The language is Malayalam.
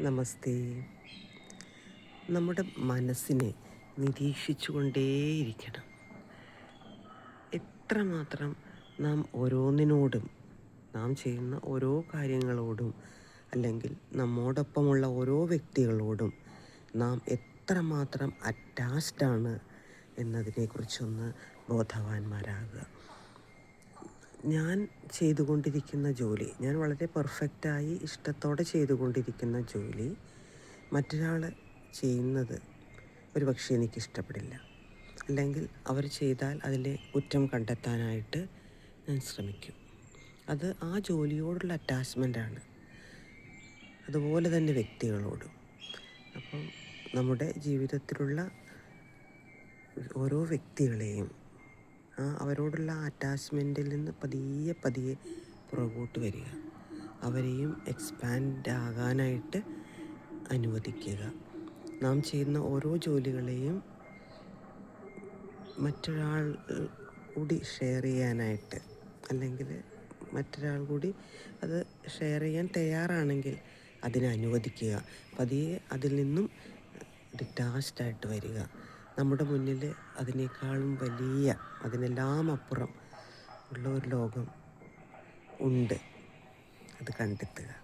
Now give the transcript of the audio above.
നമസ്തേ. നമ്മുടെ മനസ്സിനെ നിരീക്ഷിച്ചുകൊണ്ടേയിരിക്കണം. എത്രമാത്രം നാം ഓരോന്നിനോടും, നാം ചെയ്യുന്ന ഓരോ കാര്യങ്ങളോടും, അല്ലെങ്കിൽ നമ്മോടൊപ്പമുള്ള ഓരോ വ്യക്തികളോടും നാം എത്രമാത്രം അറ്റാച്ച്ഡാണ് എന്നതിനെക്കുറിച്ചൊന്ന് ബോധവാന്മാരാകുക. ഞാൻ ചെയ്തുകൊണ്ടിരിക്കുന്ന ജോലി, ഞാൻ വളരെ പെർഫെക്റ്റായി ഇഷ്ടത്തോടെ ചെയ്തുകൊണ്ടിരിക്കുന്ന ജോലി മറ്റൊരാൾ ചെയ്യുന്നത് ഒരുപക്ഷെ എനിക്കിഷ്ടപ്പെടില്ല. അല്ലെങ്കിൽ അവർ ചെയ്താൽ അതിലെ കുറ്റം കണ്ടെത്താനായിട്ട് ഞാൻ ശ്രമിക്കും. അത് ആ ജോലിയോടുള്ള അറ്റാച്ച്മെൻറ്റാണ്. അതുപോലെ തന്നെ വ്യക്തികളോടും. അപ്പം നമ്മുടെ ജീവിതത്തിലുള്ള ഓരോ വ്യക്തികളെയും അവരോടുള്ള അറ്റാച്ച്മെൻറ്റിൽ നിന്ന് പതിയെ പുറകോട്ട് വരിക. അവരെയും എക്സ്പാൻഡ് ആകാനായിട്ട് അനുവദിക്കുക. നാം ചെയ്യുന്ന ഓരോ ജോലികളെയും മറ്റൊരാൾ കൂടി ഷെയർ ചെയ്യാനായിട്ട്, അല്ലെങ്കിൽ മറ്റൊരാൾ കൂടി അത് ഷെയർ ചെയ്യാൻ തയ്യാറാണെങ്കിൽ അതിനെ അനുവദിക്കുക. പതിയെ അതിൽ നിന്നും ഡിറ്റാച്ച്ഡായിട്ട് വരിക. നമ്മുടെ മുന്നിൽ അതിനേക്കാളും വലിയ, അതിനെല്ലാം അപ്പുറം ഉള്ള ഒരു ലോകം ഉണ്ട്. അത് കണ്ടെത്തുക.